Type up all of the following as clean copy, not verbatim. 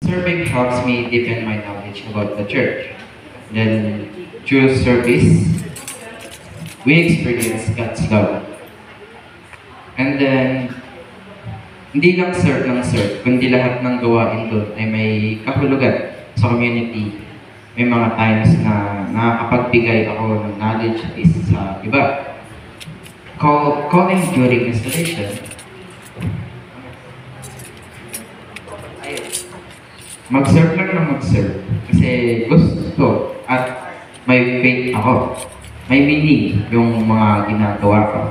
Serving helps me deepen my knowledge about the church. Then, through service, we experience God's love. And then, hindi lang serve ng serve, kundi lahat ng gawain doon ay may kahulugan sa community. May mga times na nakakapagbigay ako ng knowledge is sa iba. Calling during installation. Mag-serve lang ng mag-serve. Kasi gusto at may faith ako. May meaning yung mga ginagawa ko.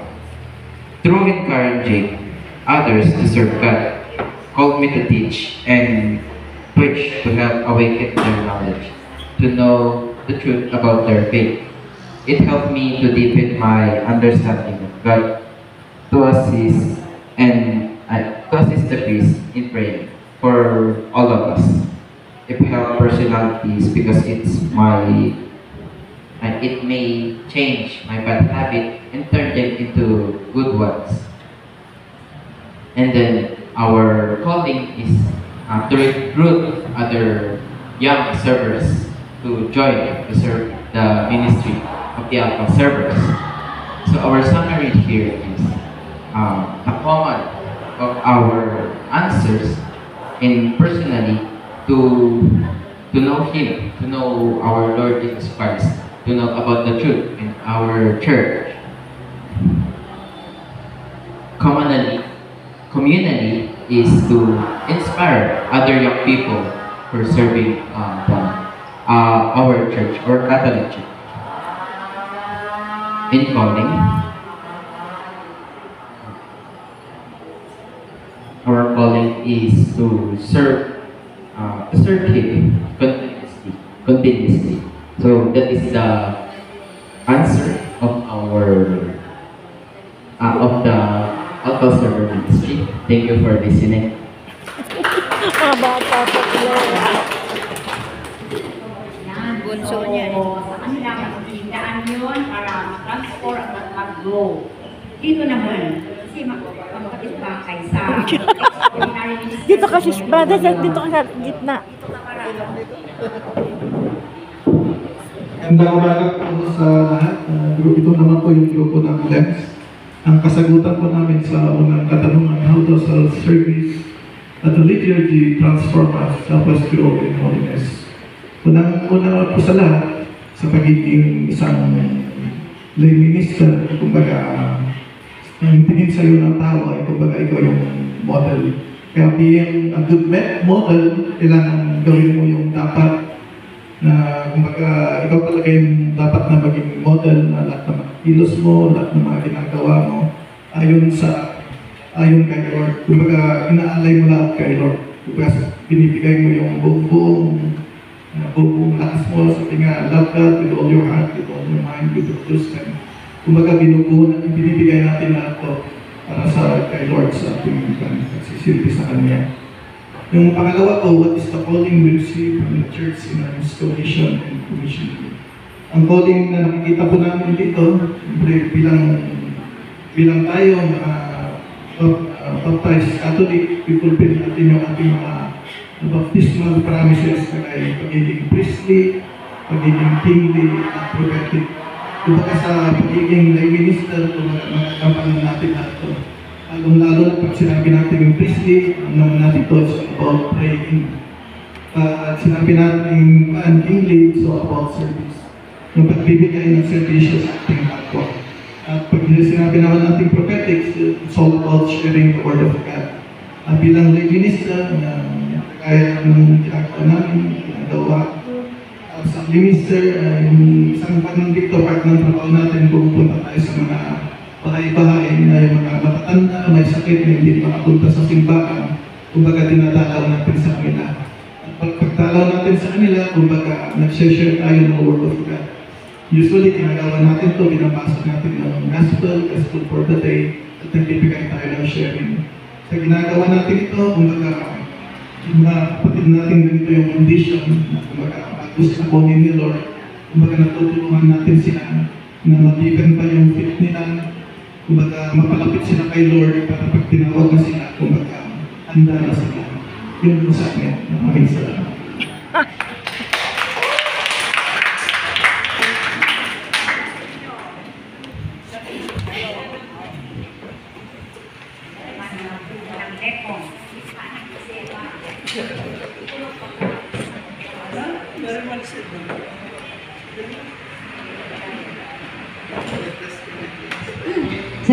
Through encouraging others to serve God, called me to teach and preach to help awaken their knowledge, to know the truth about their faith. It helped me to deepen my understanding of God, to assist the priest in praying for all of us. It helped personalities because it may change my bad habit and turn them into good ones. And then our calling is to recruit other young servers to join to serve the ministry of the alpha servers. So our summary here is a common of our answers in personally to know Him, to know our Lord Jesus Christ, to know about the truth in our church. Communally is to inspire other young people for serving our church or Catholic Church. In calling, our calling is to serve Him continuously. So that is the answer of the altar server ministry. Thank you for listening. Mga bata pa sila. Bunso niya. Ano lang ang pagkindaan yun para mag-transfer at mag-grow. Dito naman, kasi magkapit ba kaysa Dito kasi brother, dito ka sa gitna. Magandang umaga po sa lahat. Ito naman po yung grupo ng LEMS. Ang kasagutan po namin sa unang katanungan, how does our service at the liturgy transform us, help us grow in holiness? Unang po sa lahat, sa pagiging isang lay minister, kumbaga, ang tingin sa iyo ng tao ay kumbaga ikaw yung model. Kaya being a good model, kailangan gawin mo yung dapat na kumbaga ikaw talaga yung dapat na maging model na lahat ng mga kilos mo, lahat ng mga ginagawa mo ayon kay Lord. Kumbaga inaalay mo lahat kay Lord. Kumbaga binibigay mo yung buong lakas mo sa tinga, love God with all your heart, with all your mind, with your wisdom. Kumbaga binibigay natin lahat to para sa kay Lord sa ating pagsisilbi sa Kanya. Yung pangalawa ko, what is the calling we receive from the church in our installation and commissioning? Ang calling na nakikita po namin dito, bilang tayo baptized Catholic, we fulfill natin yung ating mga baptismal promises kaya pagiging priestly, pagiging kingly, at prophetic. Kumbaga sa pagiging lay minister, magkakampanan natin lahat ito. Lalo na pag sinabi natin yung priestly, ang naman natin ito is about praying. At sinabi natin kingly, so about service. Yung pagbibigay ng servisyo sa ating kapwa. At pag sinabi naman natin prophetic, it's all about sharing the word of God. Bilang lay minister, kaya ng ginagawa namin, ginagawa. Sa minister, yung isang panang dito, part ng trabaho natin, pupunta tayo sa mga bahay-bahay na yung mga matatanda, may sakit na hindi makapunta sa simbahan, kumbaga dinadalaw natin sa kanila. At pagdalaw natin sa kanila, kumbaga nag-share tayo ng word of God. Usually, ginagawa natin ito, binabasa natin ng gospel for the day, at nagbibigay tayo ng sharing. Sa ginagawa natin ito, kumbaga, yung mga kapatid natin ganito yung condition, kumbaga, gusto ko ni Lord, kumbaga natutulungan natin sila na matigan pa yung faith nila, kumbaga mapalapit sila kay Lord para pag tinawag na sila, kumbaga handa na sila. Yun po sa akin. Maraming salamat. So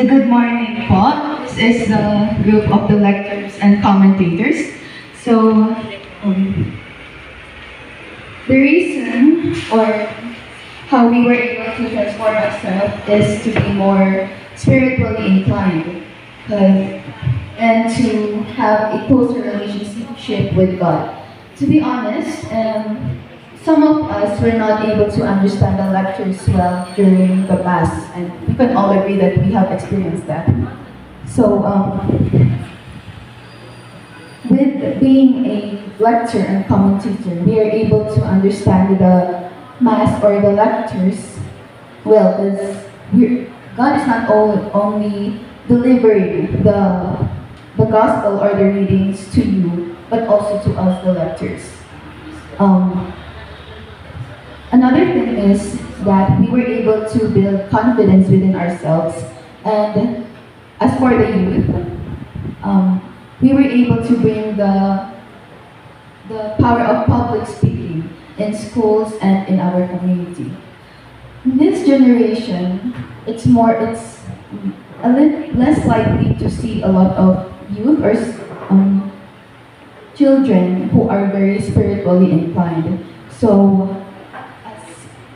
good morning po. This is the group of the lectors and commentators. So the reason or how we were able to transform ourselves is to be more spiritually inclined and to have a closer relationship with God. To be honest, some of us were not able to understand the lectures well during the Mass, and we can all agree that we have experienced that. So, with being a lecturer and commentator, we are able to understand the Mass or the lectures well, because God is not only delivering the Gospel or the readings to you, but also to us, the lectors. Another thing is that we were able to build confidence within ourselves, and as for the youth, we were able to bring the power of public speaking in schools and in our community. In this generation, it's a little less likely to see a lot of youth or children who are very spiritually inclined. So,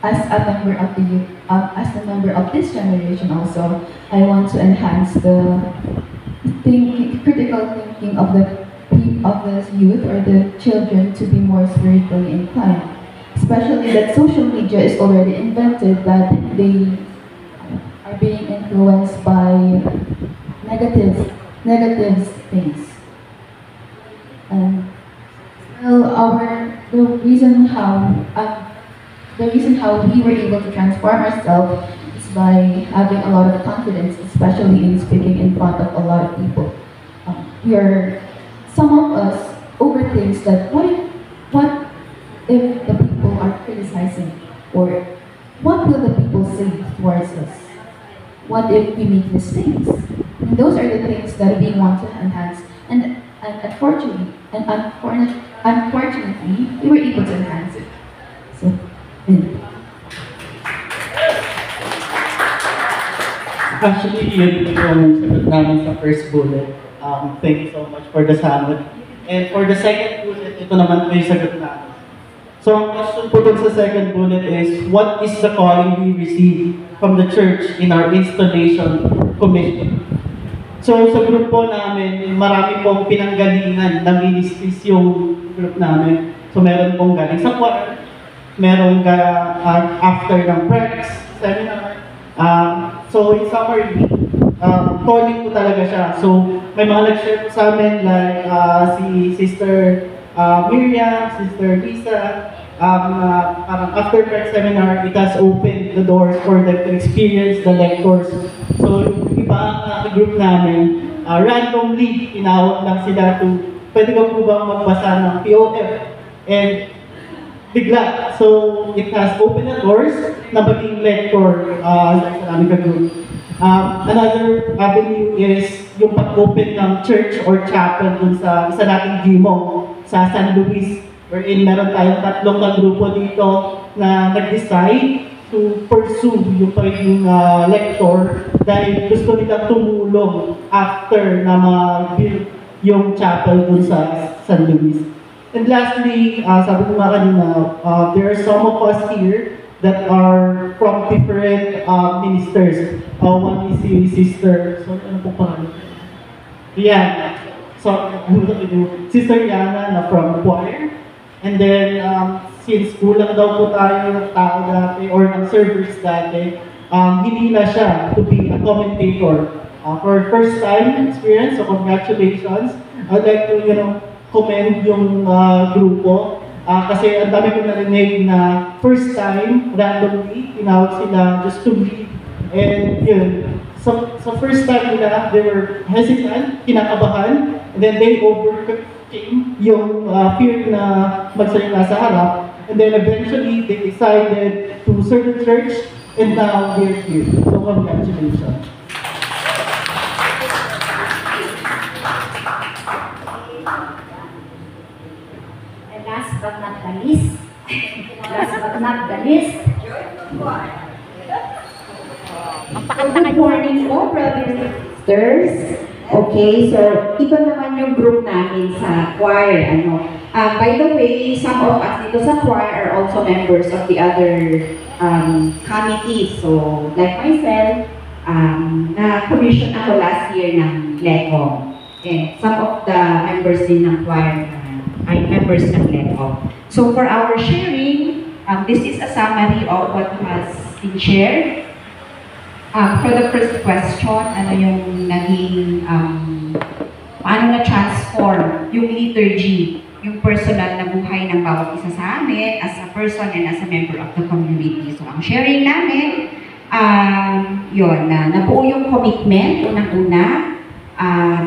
as a member of the youth, as a member of this generation also, I want to enhance the critical thinking of the youth or the children to be more spiritually inclined. Especially that social media is already invented, that they are being influenced by negative things. And the reason how we were able to transform ourselves is by having a lot of confidence, especially in speaking in front of a lot of people. Some of us overthinks that what if the people are criticizing, or what will the people say towards us? What if we make mistakes? And those are the things that we want to enhance. And unfortunately, we were able to enhance it. So, Actually, yun yung sagot namin sa first bullet. Thank you so much for the salad. And for the second bullet, ito naman po yung sagot namin. So, ang question po dun sa second bullet is, what is the calling we receive from the church in our installation commission? So, sa group po namin, marami pong pinanggalingan na ministries yung group namin. So, meron pong galing sa choir, meron after ng practice, seminar. So, in summary, calling po talaga siya. So, may mga nag-share po sa amin like si Sister Miriam, Sister Lisa, parang after practice seminar, it has opened the doors for them to experience the lectures. So, yung iba group namin, randomly, tinawag lang sila to, pwede ka po bang magbasa ng POF? And bigla. So, it has opened the doors na maging lector sa aming ka-group. Another avenue is yung pag-open ng church or chapel dun sa isa nating GMO sa San Luis, wherein meron tayong tatlong grupo dito na nag-decide to pursue yung pagiging lector dahil gusto nilang tumulong after na ma-build yung chapel dun sa San Luis. And lastly, sabi ko nga kanina, there are some of us here that are from different ministers. One is si Sister, so ano po pangalan? Yana. So, Sister Yana na from choir. And then, since kulang daw po tayo ng tao dati or ng servers dati, hinila siya to be a commentator. For first time experience, so congratulations. I'd like to, commend yung grupo. Kasi ang dami ko narinig na first time, randomly, tinawag sila just to read. And yun, so first time nila, they were hesitant, kinakabahan, and then they overcame yung fear na magsalita sa harap. And then eventually, they decided to serve the church, and now they're here. So congratulations. And last but not the least, Good morning po, brothers and sisters. Okay, so iba naman yung group namin sa choir. By the way, some of us dito sa choir are also members of the other committees. So, like myself, na-commission ako last year ng LECOM. And some of the members din ng choir ay members ng LECOM. So, for our sharing, this is a summary of what has been shared. For the first question, ano yung naging, paano na-transform yung liturgy, yung personal na buhay ng bawat isa sa amin as a person and as a member of the community. So, ang sharing namin, nabuo yung commitment, unang-una,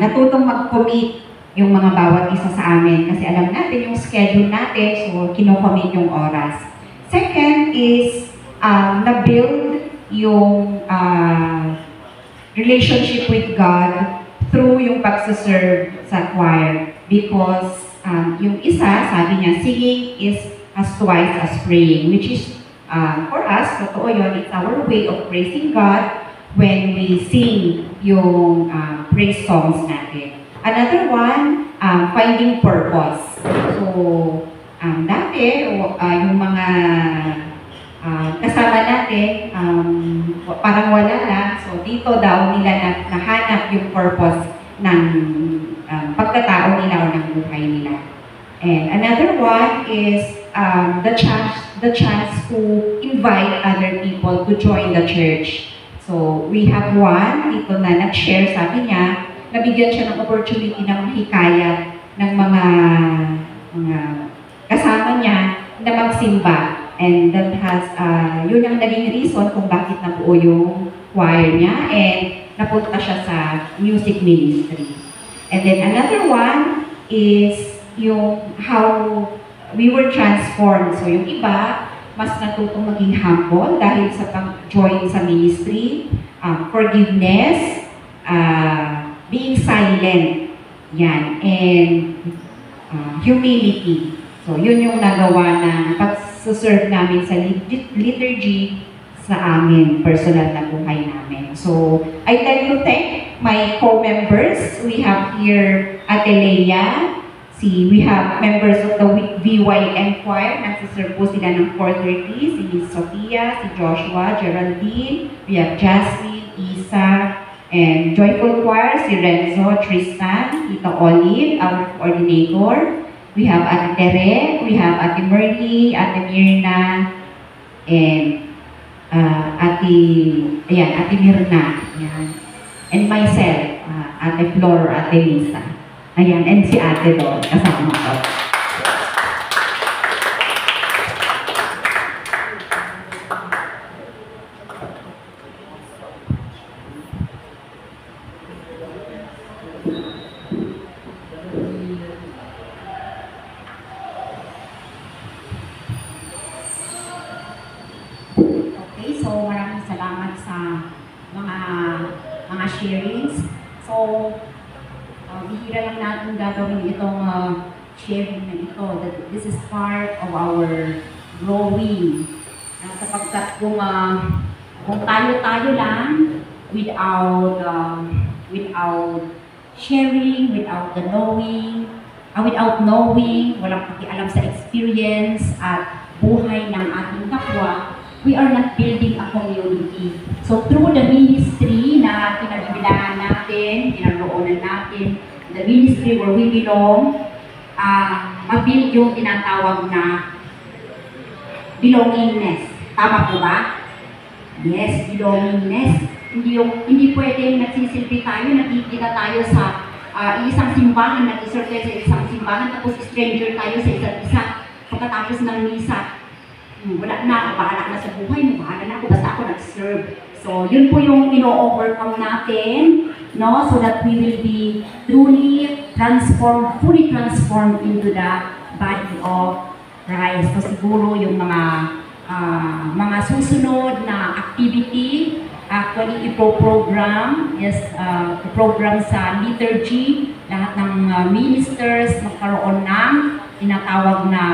natutong mag-commit yung mga bawat isa sa amin kasi alam natin yung schedule natin, so kino-commit yung oras. Second is, na-build yung relationship with God through yung pagsaserve sa choir. Because yung isa, sabi niya, singing is as twice as praying, which is, for us, totoo yun, it's our way of praising God when we sing yung praise songs natin. Another one, finding purpose. So, dati, yung mga kasama natin, parang wala lang. So, dito daw nila nahanap yung purpose ng pagkatao nila o ng buhay nila. And another one is the chance to invite other people to join the church. So, we have one dito na nag-share, sabi niya, nabigyan siya ng opportunity na mahikayat ng mga kasama niya na magsimba. And that has, yun ang naging reason kung bakit nabuo yung choir niya and napunta siya sa music ministry. And then another one is yung how we were transformed. So yung iba, mas natutong maging humble dahil sa pag-join sa ministry, forgiveness, being silent, yan, and humility. So yun yung nagawa ng pag-serve namin sa liturgy sa amin, personal na buhay namin. So, I tell you thank my co-members. We have here Ate Leia, we have members of the VYM choir, nagsiserve po sila ng 4:30, si Miss Sophia, si Joshua, Geraldine, we have Jasmine, Isa, and Joyful Choir, si Renzo, Tristan, Tita Olive, our coordinator. We have Ate Tere, we have Ate Merly, Ate Mirna, and Ate Mirna, ayan. And myself, Ate Flor, Ate Lisa. Ayan, and si Ate doon, kasama ko. So, maraming salamat sa mga sharings. So, bihira lang natin gagawin itong sharing na ito. This is part of our growing. Sapagkat kung tayo-tayo lang, without sharing, without knowing, walang pakialam sa experience at buhay ng ating kapwa, we are not building a community. So through the ministry na pinagbilangan natin, pinaroonan natin, the ministry where we belong, mabuild yung tinatawag na belongingness. Tama po ba? Yes, belongingness. Hindi pwedeng nagsisilbi tayo, nakikita tayo sa isang simbahan, nag-isorte sa isang simbahan, tapos stranger tayo sa isa't isa pagkatapos ng misa. wala na ako, bahala na sa buhay mo, bahala na ako, basta ako nag-serve. So, yun po yung ino-overcome natin, no? So that we will be truly transformed, fully transformed into the body of Christ. So, siguro yung mga susunod na activity, actually ipo-program, program sa liturgy, lahat ng ministers magkaroon ng tinatawag na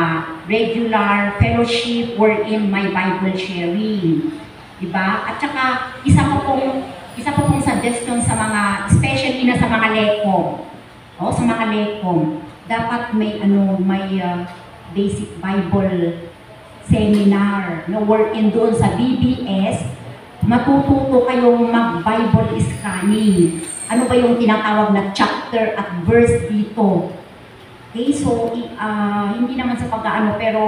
regular fellowship wherein may Bible sharing. Diba? At saka, isa pa pong suggestion sa mga, especially na sa mga lekom. O, sa mga lekom, dapat may basic Bible seminar, no, wherein doon sa BBS, matututo kayong mag-Bible scanning. Ano ba yung tinatawag na chapter at verse dito? Okay, so, hindi naman sa pag-ano, pero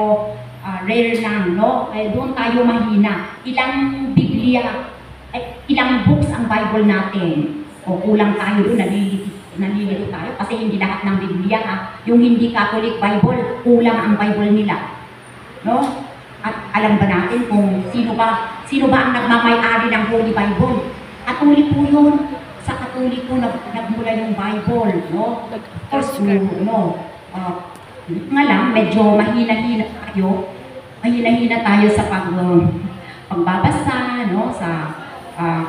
rare lang, no? Doon tayo mahina. Ilang Biblia, ilang books ang Bible natin? O kulang tayo doon, nalilito tayo kasi hindi lahat ng Biblia, yung hindi Catholic Bible, kulang ang Bible nila. No? At alam ba natin kung sino ba ang nagmamay-ari ng Holy Bible? Katolik po yun. Sa Katolik po nagmula yung Bible, no? Of course, nga lang, medyo mahina-hina tayo sa pagbabasa, no?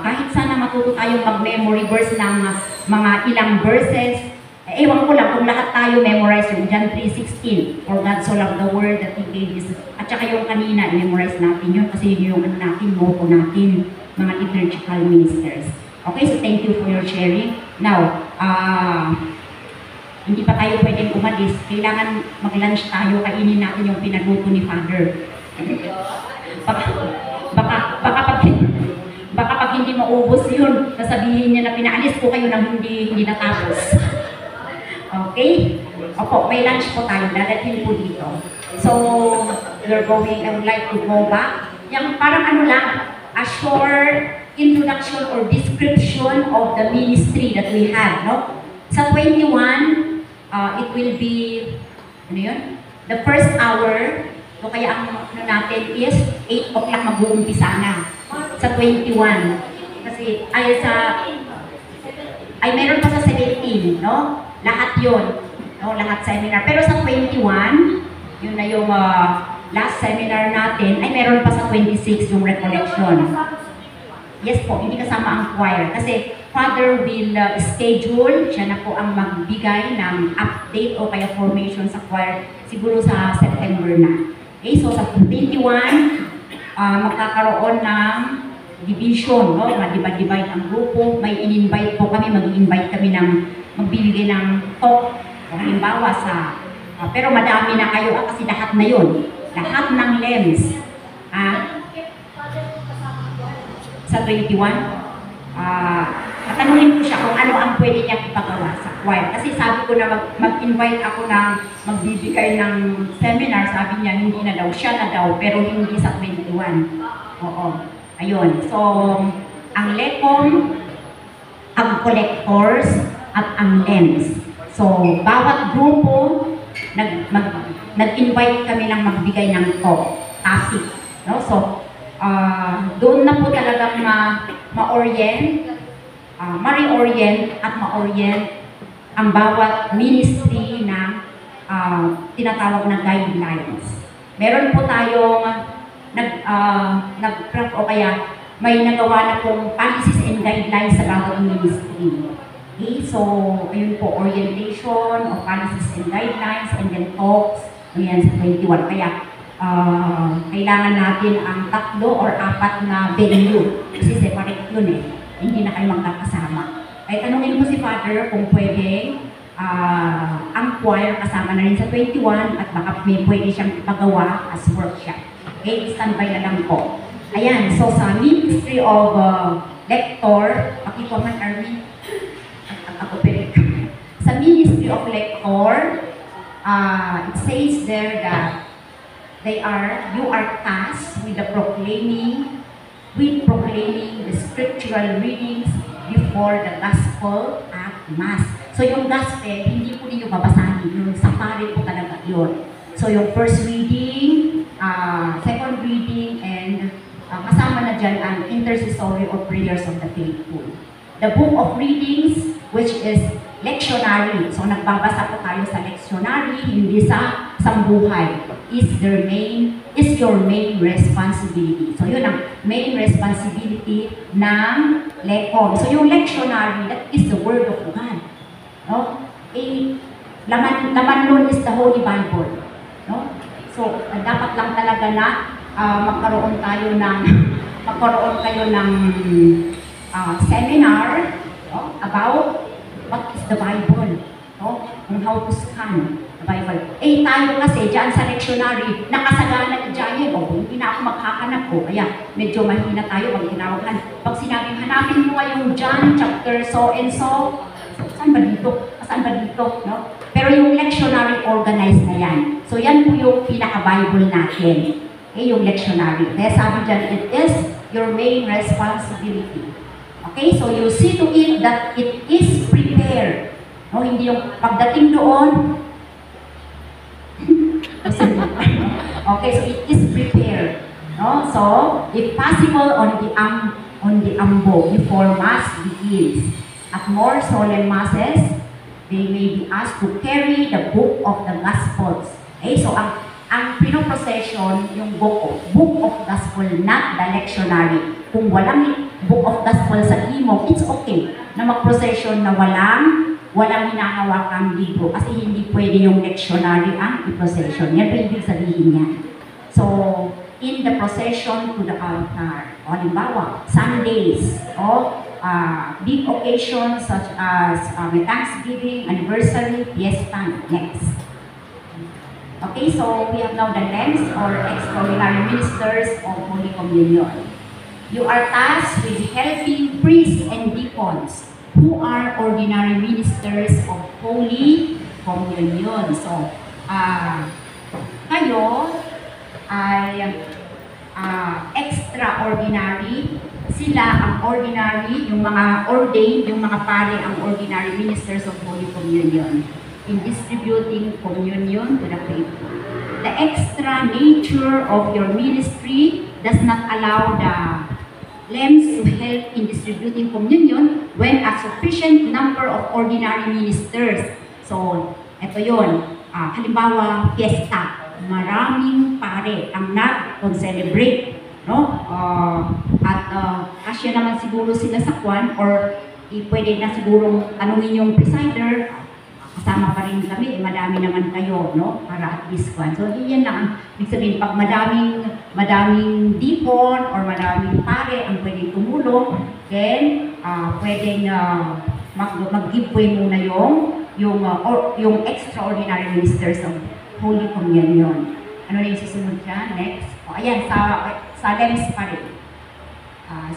Kahit sana matuto tayong mag-memory verse ng mga ilang verses, ewan ko lang kung lahat tayo memorize yung John 3:16, for God so loved the world that He gave His, at saka yung kanina, i-memorize natin yun kasi yun yung motto natin, mga liturgical ministers. Okay, so thank you for your sharing. Now, hindi pa tayo pwedeng umalis. Kailangan mag-lunch tayo, kainin natin yung pinagluto ni Father. Baka pag hindi maubos yun, sasabihin niya na pinaalis ko kayo nang hindi natapos. Okay? Opo, may lunch po tayo. Dadating po dito. So, I would like to go back. Yung parang a short introduction or description of the ministry that we have, no? Sa 21, it will be, the first hour, so kaya ang natin is 8 o'clock mag-uumpisa na. Sa 21. Kasi, meron pa sa 17, no? Lahat yun. No? Lahat seminar. Pero sa 21, yun na yung last seminar natin, ay meron pa sa 26 yung recollection. Yes po, hindi kasama ang choir. Kasi Father will schedule, siya na po ang magbigay ng update o kaya formation sa choir siguro sa September na. Okay, so sa 21, magkakaroon ng division, no? Divide ang grupo. May in-invite po kami, mag-invite kami ng magbibigay ng talk. Halimbawa pero madami na kayo kasi lahat na yun. Lahat ng LEMS. Sa 21, tatanungin ko siya kung ano ang pwede niyang ipagawa sa choir. Kasi sabi ko na mag-invite ako ng magbibigay ng seminar, sabi niya hindi na daw, siya na daw, pero hindi sa 21. Oo. Ayun. So, ang LECOM, ang collectors, at ang LEMS. So, bawat grupo, nag-invite kami ng magbigay ng topic. No? So, doon na po talagang ma-orient ang bawat ministry na tinatawag na guidelines. Meron po tayong nag-craft o kaya may nagawa na pong policies and guidelines sa bawat ministry. Okay, so ayun po, orientation of policies and guidelines and then talks, ayan sa 21. Kaya kailangan natin ang 3 or 4 na venue. Kasi separate yun eh. Hindi na kayo magkakasama. Ay tanungin ko si Father kung pwede ang choir kasama na rin sa 21 at baka may pwede siyang ipagawa as workshop. Okay, standby na lang po. Ayan, so sa Ministry of Lector, pakiko man Armin. Sa Ministry of Lector, it says there that you are tasked with proclaiming the scriptural readings before the gospel at mass. So yung gospel, hindi po ninyo babasahin, yung sa pare po talaga yun. So yung first reading, second reading, and kasama na dyan ang intercessory or prayers of the faithful. The book of readings, which is lectionary. So nagbabasa po tayo sa lectionary, hindi sa sambuhay. Is your main responsibility. So yun ang main responsibility ng lekon. So yung lectionary, that is the word of God. No? Laman nun is the Holy Bible. No? So dapat lang talaga na magkaroon kayo ng seminar, no, about what is the Bible, no, and how to scan the Bible. Tayo kasi dyan sa lectionary, nakasagana na dyan hindi na ako maghahanap ko. Kaya medyo mahina tayo pag tinawagan. Pag sinabing hanapin mo yung John chapter so and so, saan ba dito? Saan ba dito? No? Pero yung lectionary organized na yan. So yan po yung pinaka-Bible natin. Yung lectionary. Kaya sabi dyan, it is your main responsibility. Okay, so you see to it that it is prepared. No, hindi yung pagdating doon. Okay, so it is prepared. No, so if possible on the ambo before mass begins. At more solemn masses, they may be asked to carry the book of the Gospels. Okay, so ang pinoprocession yung book of gospel, not the lectionary. Kung walang book of gospel sa imong, it's okay na mag-procession na walang hinahawakang libro kasi hindi pwede yung lectionary ang i-procession. Yan pa ibig sabihin niya. So, in the procession to the altar, o halimbawa, Sundays, o big occasions such as Thanksgiving, anniversary, fiesta, next. Okay, so we have now the LEMS or extraordinary ministers of Holy Communion. You are tasked with helping priests and deacons who are ordinary ministers of Holy Communion. So, kayo ay extraordinary. Sila ang ordinary, yung mga ordained, yung mga pare ang ordinary ministers of Holy Communion in distributing communion to the faithful. The extra nature of your ministry does not allow the LEMS to help in distributing communion when a sufficient number of ordinary ministers. So, ito yun. Halimbawa, fiesta. Maraming pare ang nag-celebrate. No? Kasya naman siguro sila sa kwan or pwede na siguro tanungin yung presider, kasama pa rin kami, madami naman kayo, no? Para at least kwan. So, yan lang. Ibig sabihin, pag madaming deacon or madaming pare ang pwedeng tumulong, then, pwedeng mag-giveaway muna yung extraordinary ministers of Holy Communion. Ano na yung susunod dyan? Next. Ayan, sa LEMS pa rin.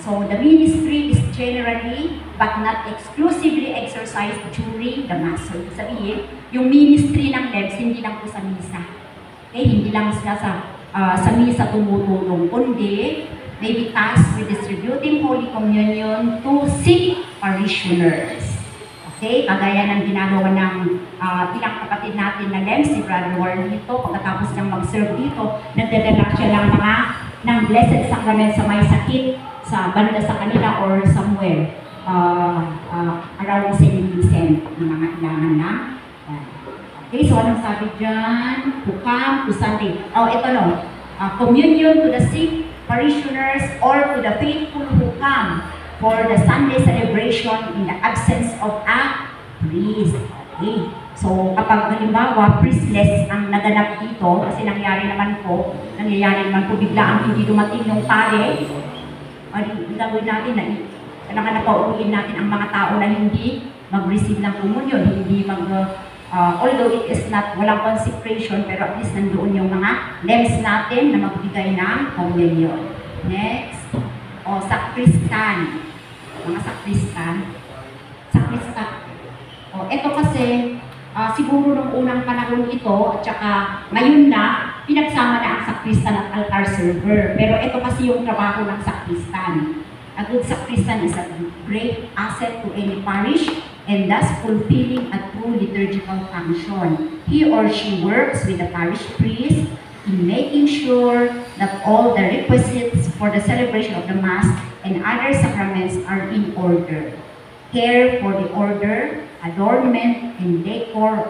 So, the ministry is generally but not exclusively exercised during the Mass. So, sabihin, yung ministry ng LEMS, hindi lang po sa misa. Okay, hindi lang sila sa misa tumutulong, kundi may be tasked with distributing Holy Communion to sick parishioners. Okay, kagaya ng ginagawa ng ilang kapatid natin na LEMS, si Brother Warren dito, pagkatapos niyang mag-serve dito, nagdadala siya ng Blessed Sacrament sa may sakit, sa banda sa kanila or somewhere around St. Vincent, yung mga ilangan na. Okay, so anong sabi dyan? To come to Sunday. Ito no. Communion to the sick parishioners or to the faithful who come for the Sunday celebration in the absence of a priest. Okay. So, kapag halimbawa, priestless ang naganap dito, kasi nangyayari naman po, bigla ang hindi dumating yung pare, gagawin natin na napauuin natin ang mga tao na hindi mag-receive ng communion, hindi although it is not, walang consecration, pero at least nandoon yung mga LEMS natin na magbigay ng communion. Next, sacristan. Mga sacristan. Ito kasi, siguro nung unang panahon ito, at saka ngayon na, pinagsama na ang sacristan at altar server. Pero ito kasi yung trabaho ng sacristan. A good sacristan is a great asset to any parish and thus fulfilling a true liturgical function. He or she works with the parish priest in making sure that all the requisites for the celebration of the Mass and other sacraments are in order. Care for the order, adornment, and decor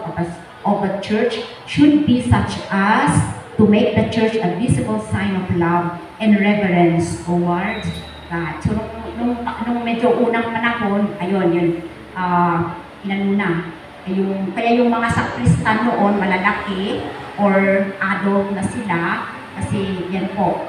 of a church should be such as to make the church a visible sign of love and reverence towards God. So, nung medyo unang panahon, ayun, yun, inanuna. Kaya yung mga sakristan noon, malalaki, or adult na sila, kasi yan po.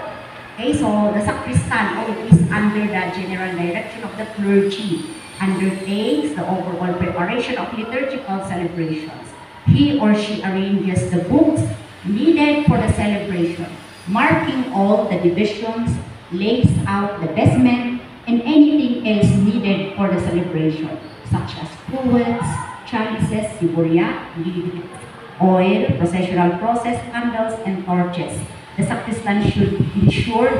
Okay, so the sacristan always under the general direction of the clergy undertakes the overall preparation of liturgical celebrations. He or she arranges the books needed for the celebration, marking all the divisions, lays out the vestment, and anything else needed for the celebration, such as cruets, chalices, siburiya, oil, processional process, candles, and torches. The sacristan should ensure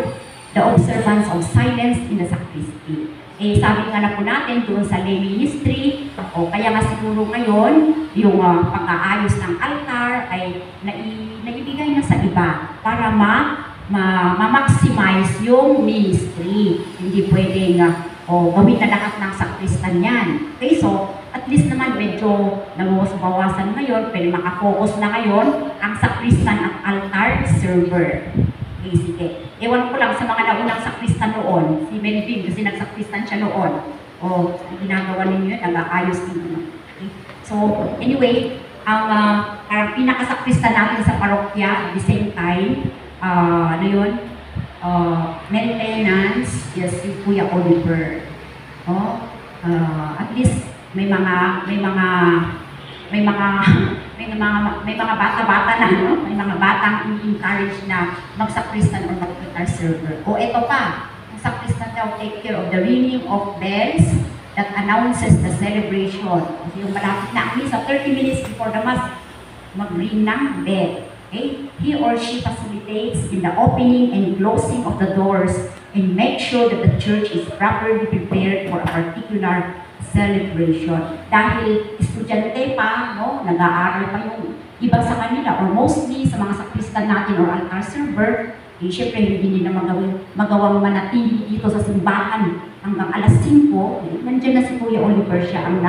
the observance of silence in the sacristy. Eh, sabi nga na po natin doon sa lay ministry, o kaya nga siguro ngayon, yung pag-aayos ng altar ay naibigay na sa iba para ma-maximize yung ministry. Hindi pwedeng gawin na lahat ng sakristan yan. Okay, so at least naman medyo nabawas-bawasan ngayon, pero makafocus na ngayon ang sakristan at altar server. Okay, sige. Ewan ko lang sa mga naunang sakristan noon, si Melvin, kasi nagsakristan siya noon. O, ginagawa ninyo yun, nag-aayos ninyo. Okay. So, anyway, ang pinakasakristan natin sa parokya, at the same time, ano yun? Maintenance, yes, si Kuya Oliver. At least may mga bata-bata na, no? May mga batang i-encourage na magsakristan or mag-altar server. O eto pa, ang sakristan daw take care of the ringing of bells that announces the celebration. Kasi yung malapit na, at least 30 minutes before the Mass, mag-ring ng bell. Okay? He or she facilitates in the opening and closing of the doors and make sure that the church is properly prepared for a particular celebration. Dahil estudyante pa, no, nag-aaral pa yung iba sa kanila, or mostly sa mga sakristan natin or altar server, eh, syempre hindi nila magawang manatili dito sa simbahan hanggang alas 5, nandiyan na si Kuya Oliver, siya ang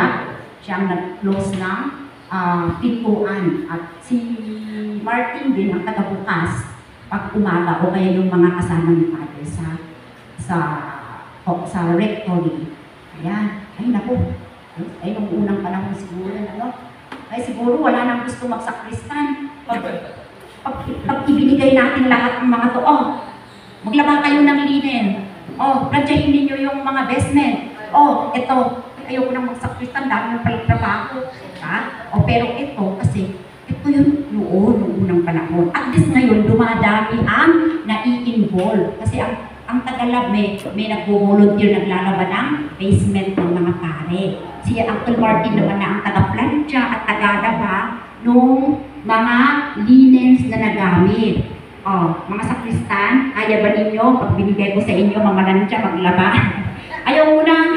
nag-close ng pintuan. At si Martin din ang tagabukas pag umaga o kaya yung mga kasama ni Father sa rectory. Ayan. Ay naku, ay nung unang panahon siguro, ay siguro wala nang gusto magsakristan. Pag ibinigay natin lahat ng mga to, maglaba kayo ng linen. Radyahin ninyo yung mga vestment. Ito, ayoko nang magsakristan, dami ng palitrabaho. Pero ito, kasi ito yung noong unang panahon. At least ngayon, dumadami ang nai-involve. Kasi ang Tagalab may nagbo-volunteer, naglalaban ng basement ng mga pare. Si Uncle Martin naman na ang taga-plancha at taga-daba nung mga linens na nagamit. Mga sakristan, kaya ba ninyo, pag binigay ko sa inyo, mamalansya, maglaba? Ayaw mo na.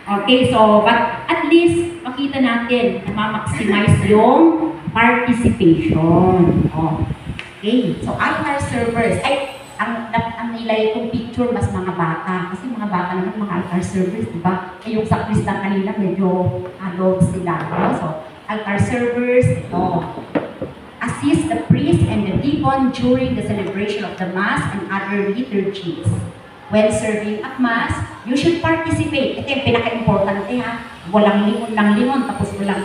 Okay, so, but at least, makita natin na ma-maximize yung participation. Okay, so altar servers, ang nilay itong picture mas mga bata. Kasi mga bata naman, mga altar servers, diba? Yung sakristan kanila, medyo adult sila. So, altar servers, ito. Assist the priest and the deacon during the celebration of the Mass and other liturgies. When serving at Mass, you should participate. Ito yung pinaka-importante, ha? Walang lingon, tapos walang,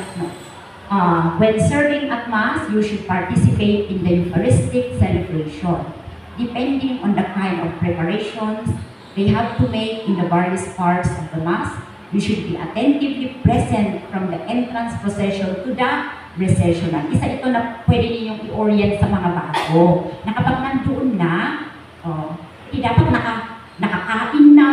when serving at Mass, you should participate in the Eucharistic celebration. Depending on the kind of preparations they have to make in the various parts of the Mass, you should be attentively present from the entrance procession to the recessional. Isa ito na pwede ninyong i-orient sa mga bago. Na kapag nandoon na, dapat nakakain na,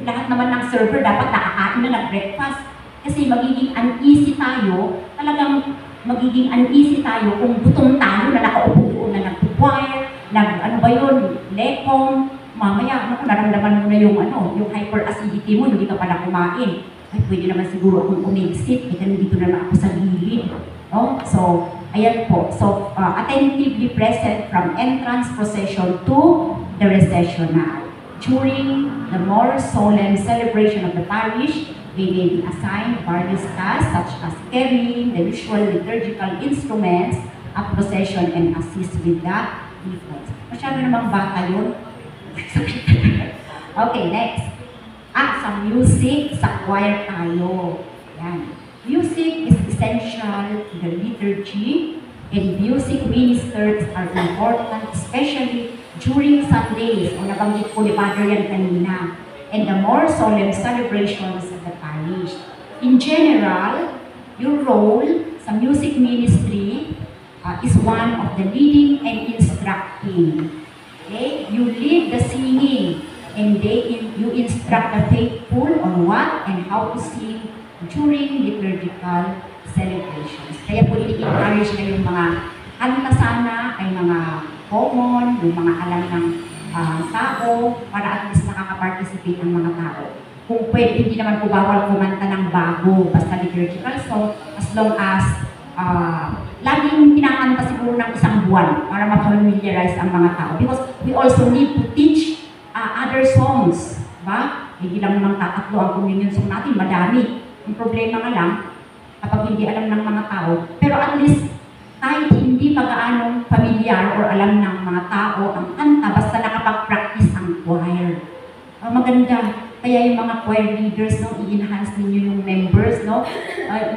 lahat naman ng server dapat nakakain na, nag-breakfast. Kasi magiging uneasy tayo, talagang magiging uneasy tayo kung gutom tayo na nakaupo doon na nag-choir, ano ba yun, lekong, mamaya, naramdaman mo na yung hyperacidity mo, hindi ka pala kumain. Ay, pwede naman siguro akong umexit, kasi nandito naman ako sa gilid. So, Ayan po. So, attentively present from entrance procession to the recessional. During the more solemn celebration of the parish, they may be assigned various tasks such as carrying the usual liturgical instruments at procession and assist with the defense. Masyado namang bata yun. Okay, next. Sa music, sa choir tayo. Yan. Music is essential to the liturgy, and music ministers are important, especially during Sundays, o nabanggit ko ni Father yan kanina, and the more solemn celebrations of the parish. In general, your role sa music ministry is one of the leading and instructing. Okay? You lead the singing, and you instruct the faithful on what and how to sing during liturgical celebrations. Kaya po i-encourage na yung mga kanta sana ay mga common, yung mga alam ng tao, para at least nakaka-participate ang mga tao. Kung pwede, hindi naman po bawal kumanta ng bago, basta liturgical song, as long as laging kinakanta siguro ng isang buwan para ma-familiarize ang mga tao. Because we also need to teach other songs, ba? Hindi lang naman tatatlo ang communion song natin, madami. Ang problema nga lang, kapag hindi alam ng mga tao, pero at least kahit hindi pa gaanong familiar or alam ng mga tao ang kanta, basta nakapag-practice ang choir. Maganda. Kaya yung mga choir leaders, no, i-enhance ninyo yung members, no?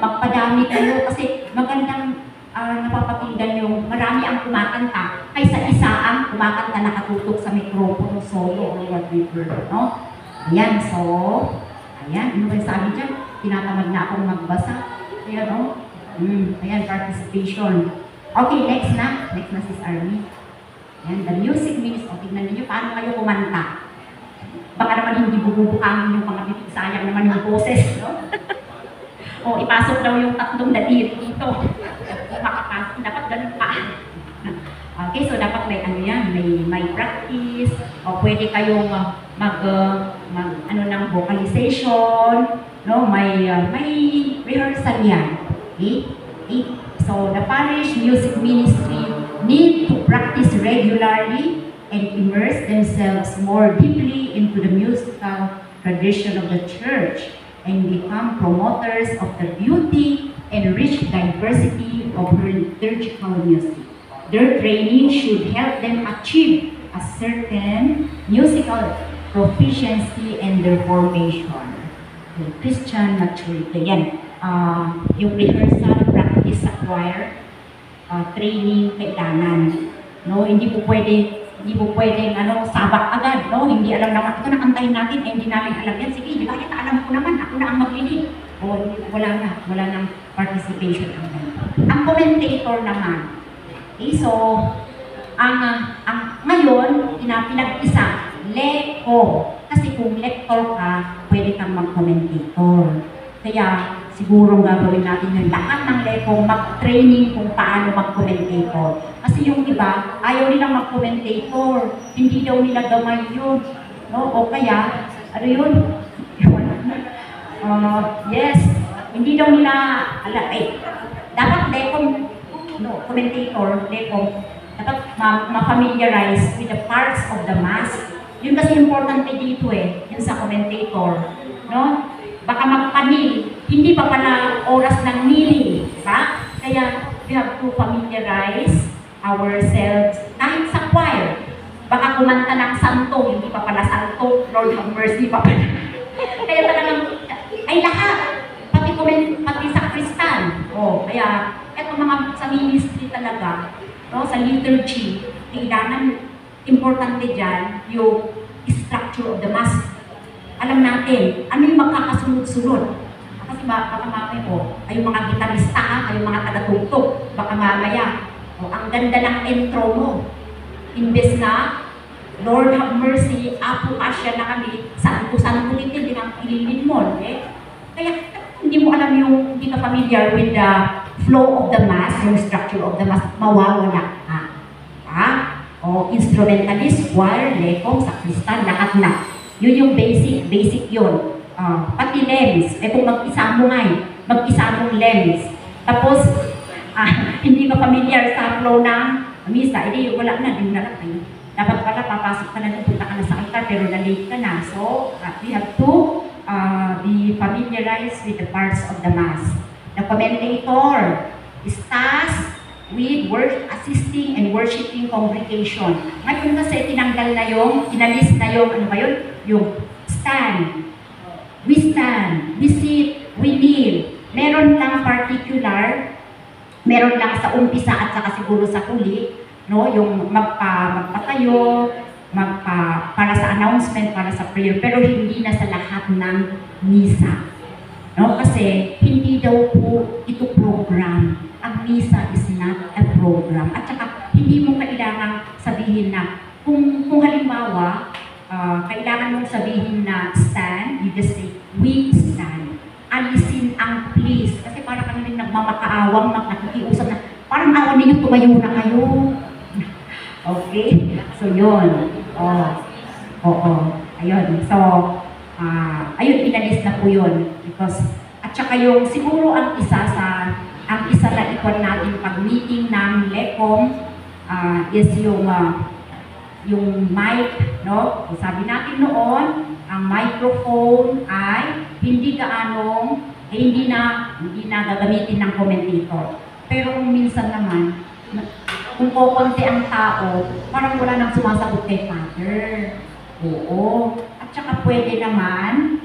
Magpadami kayo kasi magandang napapakinggan yung marami ang kumakanta kaysa isa ang kumakanta nakatutok sa mikropono, solo, or whatever, no? Ayan, so, ayan, ano ba yung sabi dyan? Tinatamad na akong magbasa. Ayan, no? Ayan, participation. Okay, next na. Next na Sis Army. Ayan, the music ministry. O, tignan ninyo, paano kayo kumanta? Baka naman hindi bububukangin yung mga bibig, sayang naman yung boses, no? O, ipasok daw yung tatlong daliri dito. Makapasok, dapat ganun pa. Okay, so dapat may ano yan, may practice, o pwede kayong ng vocalization, no? May rehearsal yan. Okay? So the parish music ministry need to practice regularly and immerse themselves more deeply into the musical tradition of the church and become promoters of the beauty and rich diversity of liturgical music. Their training should help them achieve a certain musical proficiency and their formation. The Christian maturity. Yan. Yung rehearsal, practice sa choir, training, kailangan. No, hindi po pwedeng sabak agad, no? Hindi alam naman, ito nakantahin natin, hindi namin alam yan. Sige, di ba, alam ko naman, ako na ang maglilig. O, wala nang participation ang ganito. Ang commentator naman. Okay, so, ngayon, pinag-isa, leko. Kasi kung lector ka, pwede kang mag-commentator. Kaya, siguro gagawin natin yung lahat ng leko, mag-training kung paano mag-commentator. Kasi yung iba, ayaw nilang mag-commentator. Hindi daw nila gamay yun. No? O kaya, ano yun? Yes, hindi daw nila, dapat lekong, no, commentator, lekong, dapat ma-familiarize with the parts of the mass. Yun kasi importante dito yun sa commentator. No? Baka magpanil, hindi pa pala oras ng kneeling, diba? Kaya we have to familiarize ourselves kahit sa choir. Baka kumanta ng santo, hindi pa pala santo, Lord have mercy pa pala. Kaya talagang, ay lahat, pati sa Kristan. Kaya, eto mga sa ministry talaga, no, sa liturgy, kailangan importante dyan yung structure of the mass. Alam natin, ano yung magkakasunod-sunod. Kasi baka mamaya ay yung mga gitarista, ay yung mga tagatugtog, baka mamaya, ang ganda ng intro mo. Imbes na, Lord have mercy, Apo Asya na kami, saan ulitin din ang ililin mo. Kaya hindi mo alam hindi ka familiar with the flow of the mass, yung structure of the mass, mawawala ka. Instrumentalist, choir, lekong, sakristan, lahat na. Yun yung basic yun. Pati lems, kung mag-isa mo mag-isa mong lems. Tapos, hindi ka familiar sa flow ng misa, edi wala na, din na kayo. Dapat pala papasok ka na, punta ka na sa altar, pero na-late ka na. So, we have to be familiarized with the parts of the Mass. The commentator is tasked with assisting and worshiping congregation. Ngayon kasi tinanggal na yung, inalis na yung, ano ba yun? Yung stand. We stand, we sit, we kneel. Meron lang particular, meron lang sa umpisa at saka siguro sa huli, no, yung magpatayo, para sa announcement, para sa prayer, pero hindi na sa lahat ng misa. No, kasi hindi daw po ito program. Ang misa is not a program. At saka hindi mo kailangan sabihin na kung halimbawa kailangan mong sabihin na stand, you just say we stand. Alisin ang please kasi para kami rin nagmamakaawang, nakikiusap na parang awan ninyo, tumayo na kayo. Okay? So, yun. Oo. Ayun. So, ayun, inalis na po yun. Because, at saka yung, siguro ang isa na ikon natin pag meeting ng LECOM is yung mic, no? Sabi natin noon, ang microphone ay hindi na gagamitin ng commentator. Pero kung minsan naman, kung kukunti ang tao, parang wala nang sumasagot kay Father. Oo. At saka pwede naman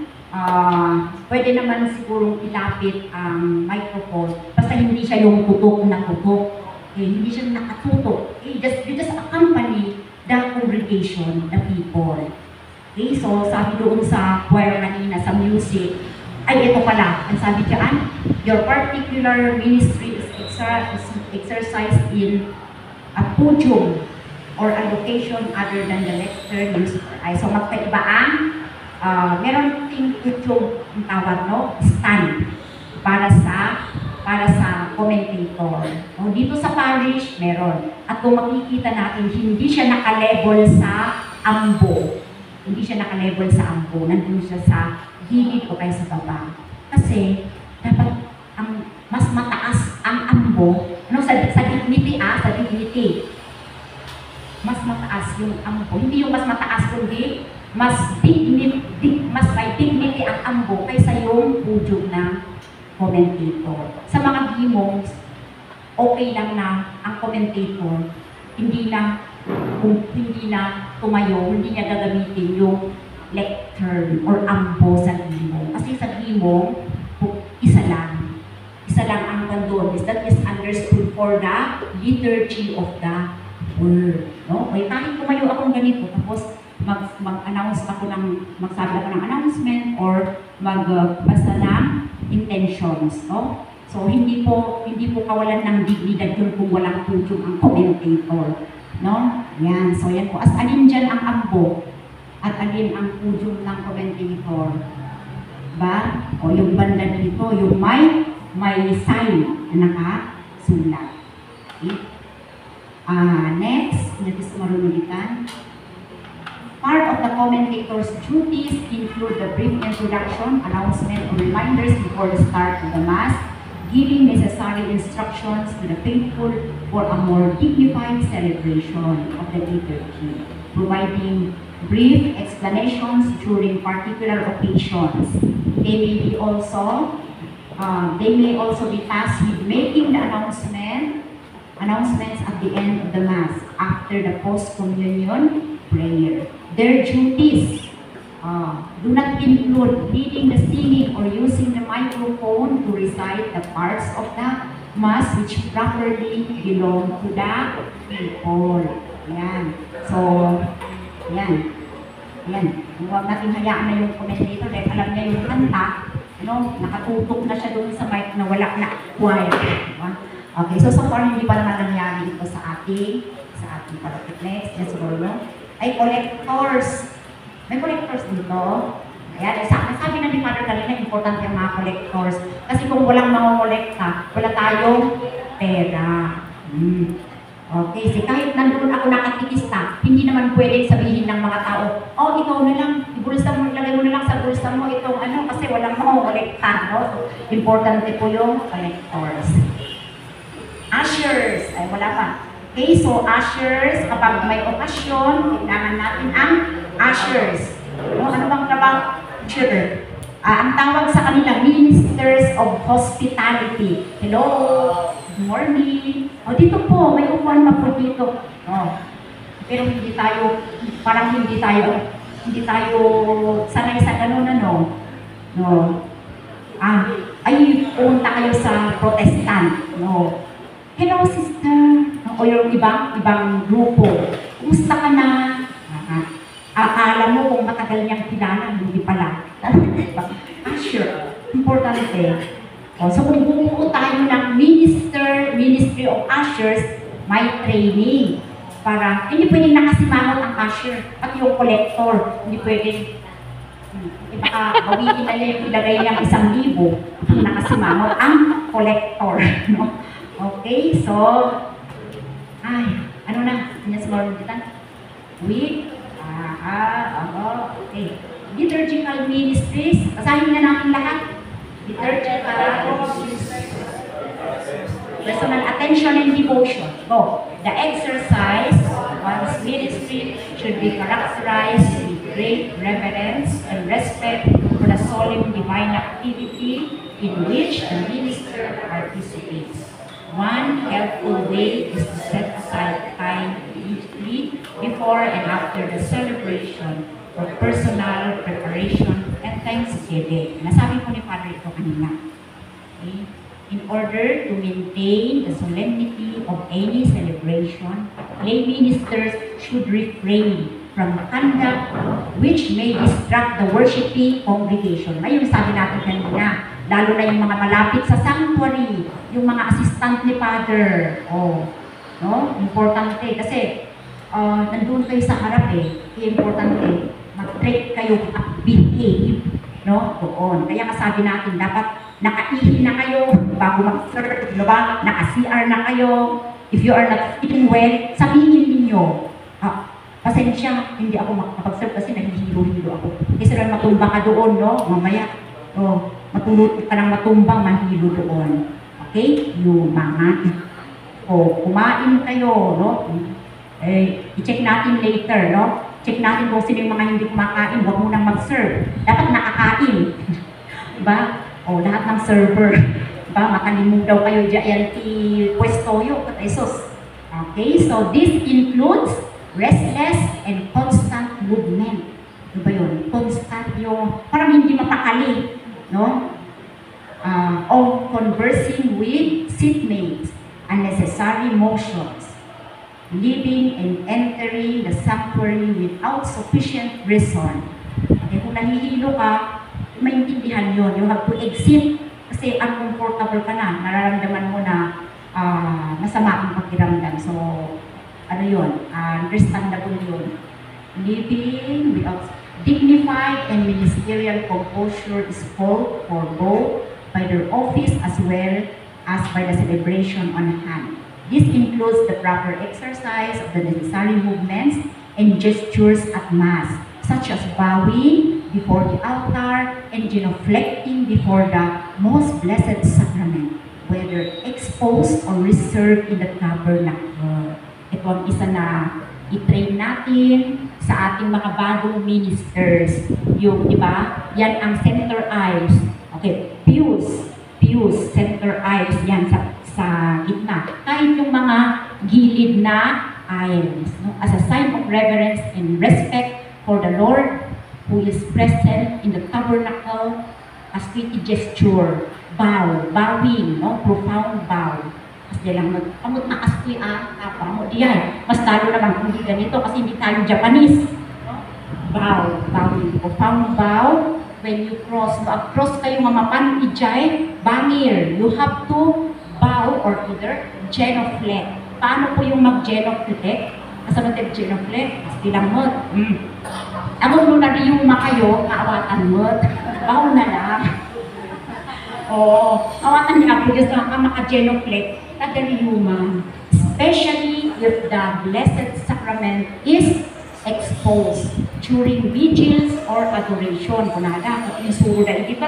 sigurong ilapit ang microphone. Basta hindi siya yung tutok na tutok. Hindi siya nakatutok. You just accompany the congregation, the people. Okay, so sabi doon sa choir kanina, sa music, ay ito pala, ang sabi dyan, your particular ministry is exercised in a podium or a location other than the lectern music. Ay, so magkaiba ang, meron ting podium ang tawag, no? Stand para sa commentator. No? Dito sa parish, meron. At kung makikita natin, hindi siya naka-level sa ambo. Hindi siya naka-level sa ambo. Nandun siya sa gilid o kaya sa baba. Kasi, dapat mas mataas ang ambo. Ano, sa dignity, sa dignity. Mas mataas yung ambo. Hindi yung mas mataas, kundi mas may dignity ang ambo kaysa yung podium ng commentator. Sa mga gimong, okay lang na ang commentator hindi na tumayo, hindi niya gagamitin yung lectern or ambo sa gimong. Kasi sa gimong, isa lang ang bandon. That is understood for the liturgy of the word. No? May tanging tumayo akong ganito, tapos mag-announce ako magsabi ako ng announcement or magbasa ng intentions, no? So hindi po kawalan ng dignidad yun kung walang podium ang commentator, no? Yan, so yan po. As alin dyan ang ambo at alin ang podium ng commentator, ba? O yung banda dito, yung may sign na nakasulat. Okay? Next, natin marunulitan. Part of the commentator's duties include the brief introduction, announcement, or reminders before the start of the Mass, giving necessary instructions to the faithful for a more dignified celebration of the liturgy, providing brief explanations during particular occasions. They may also be tasked with making the announcements at the end of the Mass after the post-communion prayer. Their duties do not include leading the singing or using the microphone to recite the parts of the Mass which properly belong to the people. Yan. So, yan. Huwag natin hayaan na yung commentator dahil alam niya yung kanta, nakatutok na siya doon sa mic na wala na choir. Okay, so far hindi pa naman nangyari ito sa ating parokit. Next, let's go. Ay, collectors. May collectors dito. Ayan, sabi na ni Father kanina, importante ang mga collectors. Kasi kung walang mga kolekta, wala tayong pera. Okay, so kahit nandun ako nakatikista, hindi naman pwedeng sabihin ng mga tao, oh, ikaw na lang, ilagay mo na lang sa bulsa mo itong kasi walang mga kolekta, no? So, importante po yung collectors. ushers. Ay, wala pa. Okay, so ushers, kapag may okasyon, kailangan natin ang ushers. Ano bang trabaho? Usher. Ang tawag sa kanila, Ministers of Hospitality. Hello, good morning. O dito po, may upuan pa po dito. Pero hindi tayo sanay sa ganun, ano. No. Ay, pumunta kayo sa Protestant. No. Hello, sister. O yung ibang grupo. Kumusta ka na? Akala mo kung matagal niyang kilala, hindi pala. Sure. Importante. So kung bumuo tayo ng Ministry of Ushers, may training. Para, hindi pwedeng nakasimangot ang usher at yung collector. Hindi pwedeng, baka bawiin na yung ilagay niyang 1,000 kung nakasimangot ang collector. No? Okay, so, ano na? Sinasamaron kita? Okay. Liturgical ministries. Basahin na natin lahat. Liturgical ministries. Personal attention and devotion. Go. The exercise of one's ministry should be characterized with great reverence and respect for the solemn divine activity in which the minister participates. One helpful way is to set aside time immediately before and after the celebration for personal preparation and thanksgiving. Nasabi ko ni Padre ito kanina. Okay? In order to maintain the solemnity of any celebration, lay ministers should refrain from conduct which may distract the worshiping congregation. Ngayon sabi natin kanina, lalo na yung mga malapit sa sanctuary, yung mga assistant ni Father. No? Importante kasi nandun kayo sa harap importante, mag-treat kayo at behave, no? Doon. Kaya kasabi natin, dapat nakaihi na kayo bago mag-serve, no ba? Naka-CR na kayo. If you are not feeling well, sabihin ninyo, pasensya, hindi ako makapag-serve kasi nahihilo-hilo ako. Kasi lang matumba ka doon, no? Mamaya, matulog ka ng matumba, mahilo doon. Okay? Yung mga, kumain kayo, no? I-check natin later, no? Check natin kung sino yung mga hindi kumakain, huwag mo nang mag-serve. Dapat nakakain. Diba? Lahat ng server. Diba? Makalimong daw kayo dyan pwesto yung kataisos. Okay? So, this includes restless and constant movement. Diba yun? Constant yung, parang hindi mapakali. No? Of conversing with seatmates, unnecessary motions, living and entering the sanctuary without sufficient reason. Okay, kung nahihilo ka, maintindihan yun. You have to exit kasi uncomfortable ka na. Nararamdaman mo na masama ang pakiramdam. So, ano yun? Understandable yun. Living without dignified and ministerial composure is called for both by their office as well as by the celebration on hand. This includes the proper exercise of the necessary movements and gestures at Mass, such as bowing before the altar and genuflecting before the most blessed sacrament, whether exposed or reserved in the tabernacle. Ito ang isa na i-train natin sa ating mga bagong ministers. Yung, di ba? Yan ang center aisles. Okay, pews, center aisles, yan sa gitna. Kahit yung mga gilid na aisles, no? As a sign of reverence and respect for the Lord who is present in the tabernacle, a sweet gesture, bowing, no? Profound bow. Kasi lang pamut na kasi pamut diyan. Mas talo naman kung hindi ganito kasi hindi tayo Japanese. No? Bowing, profound bow. When you cross, cross kayo mamapan, ijay, bangir. You have to bow or either genuflect. Paano po yung mag-genuflect? Kasunod yung genuflect, bilang mo. Ako nung nariyuma kayo, kaawatan mo. Bow na lang. Awatan niya ako, Diyos na maka-genuflect, tagaliyuma. Especially if the Blessed Sacrament is exposed during vigils or adoration. Kunada, kung insuro na, hindi ba?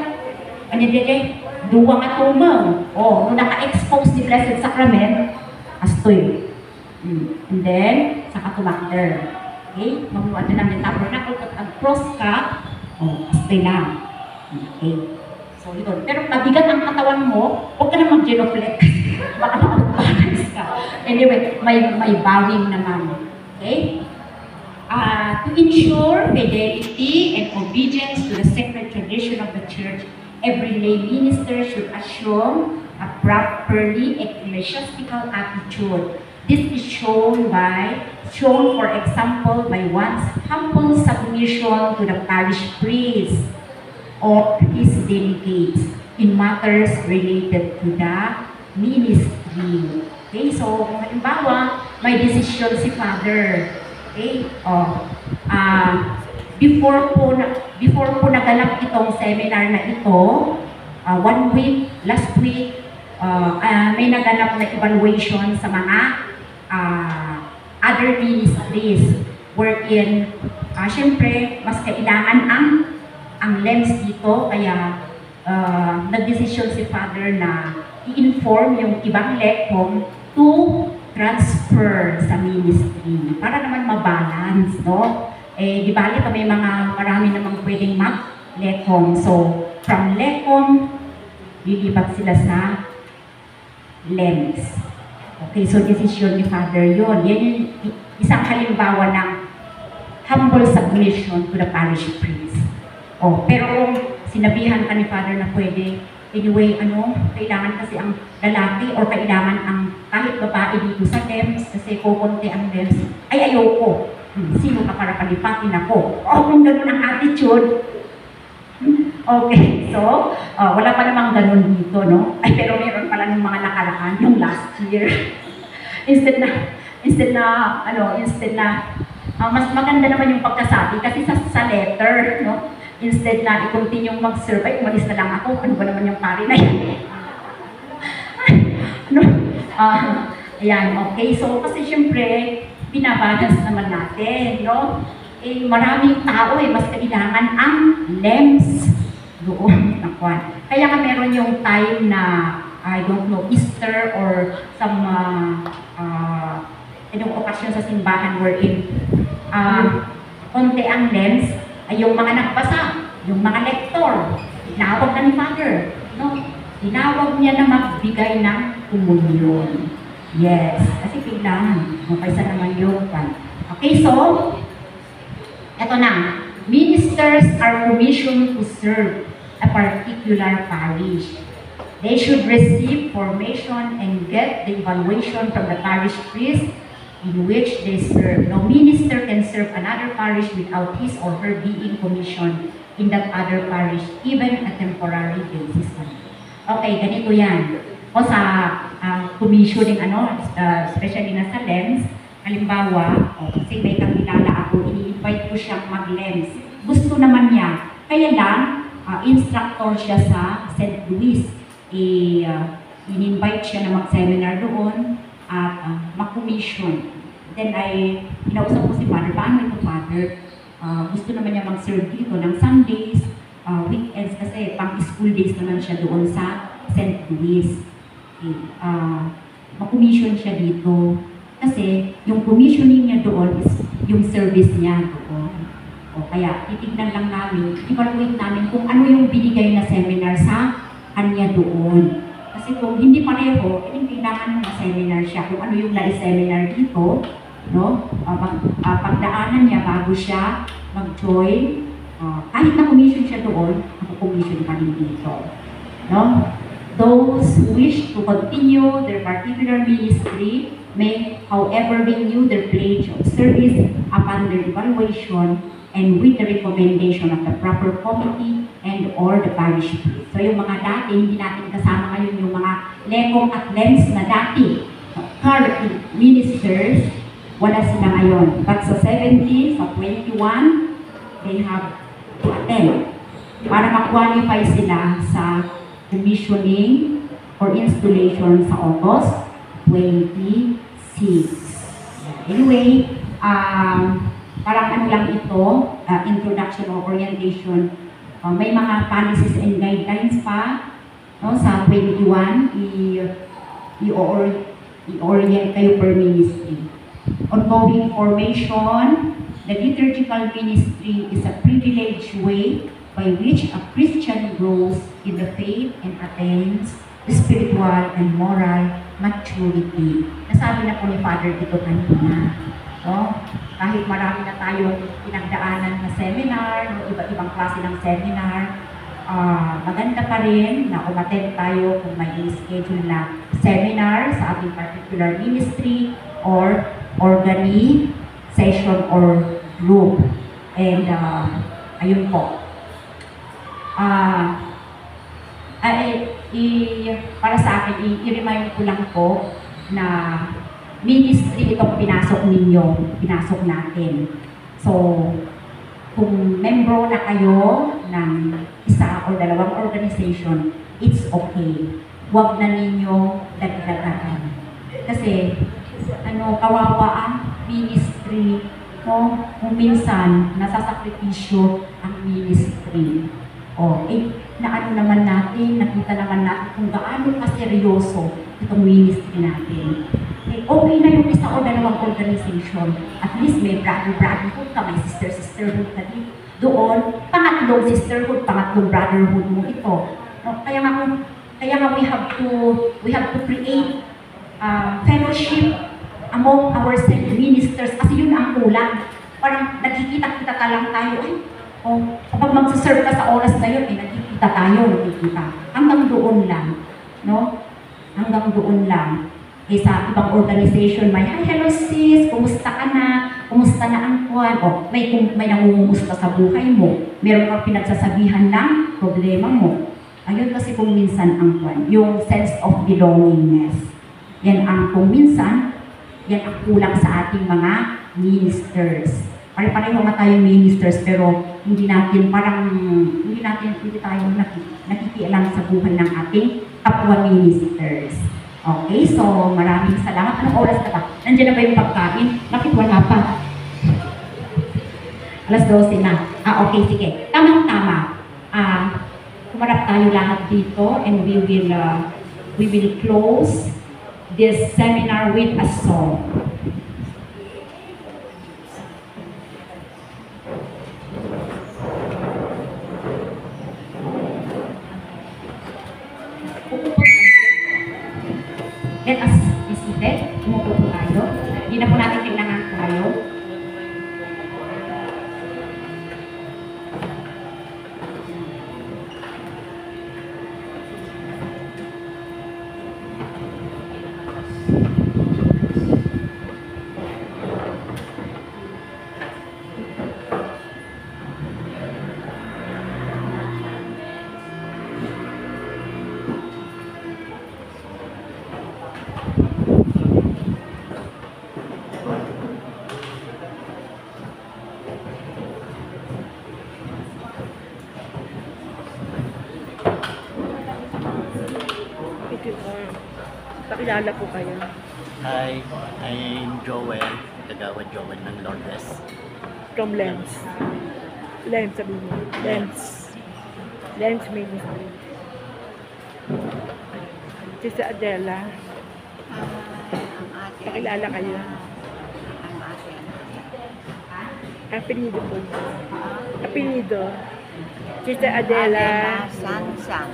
Ano dyan, duwa nga tumang. Nung naka-expose ni Blessed Sacrament, Astoy. And then, saka tumakder. Okay? Mamuha na namin tabernacle at cross ka, astoy lang. Okay. So, yun. Pero mabigat ang katawan mo, huwag ka na mag-genoflex. Baka makapag-balance ka. Anyway, may bowing naman. Okay? To ensure fidelity and obedience to the sacred tradition of the church, every lay minister should assume a properly ecclesiastical attitude. This is shown, for example, by one's humble submission to the parish priest or his delegates in matters related to the ministry. Okay, so halimbawa, may decision si Father. Okay, before po naganap itong seminar na ito, last week, may naganap na evaluation sa mga other ministries wherein, syempre, mas kailangan ang lens dito, kaya nagdesisyon si Father na i-inform yung ibang LECOM to transfer sa ministry para naman mabalance, no? Eh, di bali kami marami namang pwedeng mag-LECOM. So, from LECOM, lilipat sila sa LEMS. Okay, so decision ni Father yun. Yan yung isang halimbawa ng humble submission to the parish priest. Oh, pero kung sinabihan ka ni Father na pwede, anyway, kailangan kasi ang lalaki or kailangan ang kahit babae dito sa LEMS kasi kukunti ang LEMS, ay ayoko. Sino ka para palipatin ako? O kung gano'n ang attitude, okay, so, wala pa namang ganun dito, no? Ay, pero meron pala ng mga nakaraan yung last year. instead na, mas maganda naman yung pagkasabi kasi sa letter, no? Instead na i-continue mag-serve, ay, umalis na lang ako, ano ba naman yung pari na yun? Ayan, okay, so kasi syempre, binabalance naman natin, no? Eh, maraming tao mas kailangan ang LEMS doon. Kaya nga meron yung time na, I don't know, Easter or some okasyon sa simbahan wherein konti ang LEMS ay yung mga nagbasa, yung mga lektor, tinawag na ni Father, no? Tinawag niya na magbigay ng komunyon. Yes, kasi kailangan. Kaysa naman yung pan. Okay, so, eto na. Ministers are commissioned to serve a particular parish. They should receive formation and get the evaluation from the parish priest in which they serve. No minister can serve another parish without his or her being commissioned in that other parish, even a temporary basis. Okay, ganito yan. O sa commissioning, especially na sa LEMS, halimbawa, kasi may kakilala ako, ini-invite ko siyang mag-LEMS. Gusto naman niya. Kaya lang, instructor siya sa St. Louis. In-invite siya na mag-seminar doon at mag-commission. Then inausap ko si Father, paano ito, Father? Gusto naman niya mag-serve dito ng Sundays, weekends, kasi pang-school days naman siya doon sa St. Louis. Ma-commission siya dito. Kasi yung commissioning niya doon is yung service niya doon. O kaya titignan lang namin, evaluate namin kung ano yung binigay na seminar sa kanya doon. Kasi kung hindi pareho, kailangan ng seminar siya. Kung ano yung seminar dito, no? Pagdaanan niya bago siya mag-join, kahit na commission siya doon, ako-commission pa rin dito. No? Those who wish to continue their particular ministry may, however, renew their pledge of service upon their evaluation and with the recommendation of the proper committee and or the parish priest. So yung mga dati, hindi natin kasama ngayon yung mga LECOM at LEMS na dati. Current ministers, wala sila ngayon. But sa 17, sa 21, they have to attend para ma-qualify sila sa commissioning or installation sa August 26. Anyway, parang ano lang ito, introduction or orientation. May mga policies and guidelines pa, no, sa 21, i-orient kayo per ministry. Ongoing formation, the liturgical ministry is a privileged way by which a Christian grows in the faith and attains spiritual and moral maturity. Nasabi na po ni Father dito kanina. No? Kahit marami na tayong pinagdaanan na seminar, no? Iba-ibang klase ng seminar, maganda pa rin na umattend tayo kung may schedule na seminar sa ating particular ministry or organization or group. And ayun po. Para sa akin, i-remind ko lang po na ministry itong pinasok ninyo, pinasok natin. So, kung membro na kayo ng isa o dalawang organization, it's okay. Huwag na ninyo dagdagan. Kasi, kawawa ang ministry, no? Kung minsan, nasasakripisyo ang ministry. Naano naman natin, nakita naman natin kung gaano kaseryoso itong ministry natin. Okay na yung isa o dalawang organization. At least may brotherhood ka, may sisterhood ka din. Doon, pangatlong sisterhood, pangatlong brotherhood mo ito. No? Kaya nga we have to create fellowship among ourselves ministers kasi yun ang kulang. Parang nagkikita-kita ka lang tayo. Kapag magsaserve ka sa oras na yun, nakikita tayo. Hanggang doon lang. No? Hanggang doon lang. Sa ibang organization, may, hi, hello sis, kumusta ka na? Kumusta na ang kwan? May nangungumusta sa buhay mo. Meron kang pinagsasabihan ng problema mo. Ayun kasi kung minsan ang kwan, yung sense of belongingness. Yan ang kung minsan, yan ang kulang sa ating mga ministers. Pare-pareho nga tayong ministers, pero hindi tayo nakikialam sa buhay ng ating kapwa ministers. Okay, so maraming salamat. Anong oras na ba? Nandiyan na ba yung pagkain? Bakit wala pa? Alas 12 na. Okay, sige. Tamang-tama. Kumarap tayo lahat dito and we will close this seminar with a song. Let us be seated. Umupo po tayo. Hindi na po natin kailangan tayo. Pakilala po kayo. Hi, I'm Joel, Tagawad Joel ng Lourdes. From Lens. Lens, sabi mo. Lens. Lens Ministry. Si Adela. Pakilala kayo. Apelido po. Apelido. Sister Adela. Sansang.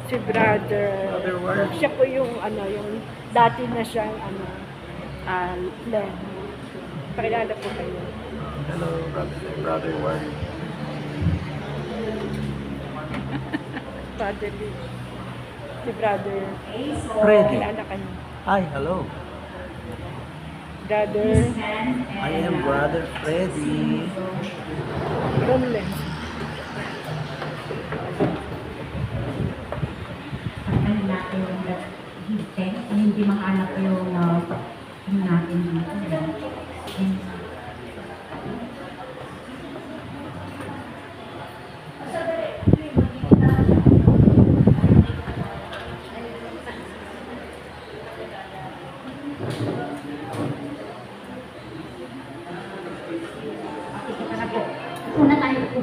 Si brother. Siya po yung yung dati na siyang Len. Pakilala po kayo. Hello, brother Ward. Father Lee. Si brother. Freddy. Pakilala kayo. Hi, hello. Brother. I am brother Freddy. From Len. Hindi makahanap yung natin dito. Una tayo po.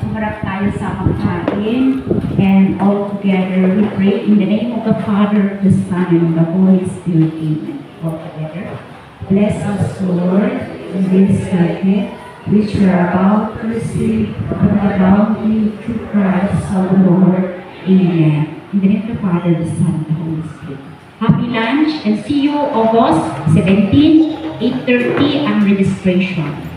Humarap tayo sa pagkain, and all together we pray in the name of the Father, the Son, and the Holy Spirit. Amen. All together. Bless us, Lord, in this circuit which we are about to receive from the bounty through Christ our Lord. Amen. In the name of the Father, the Son, and the Holy Spirit. Happy lunch, and see you August 17, 8:30 ang registration.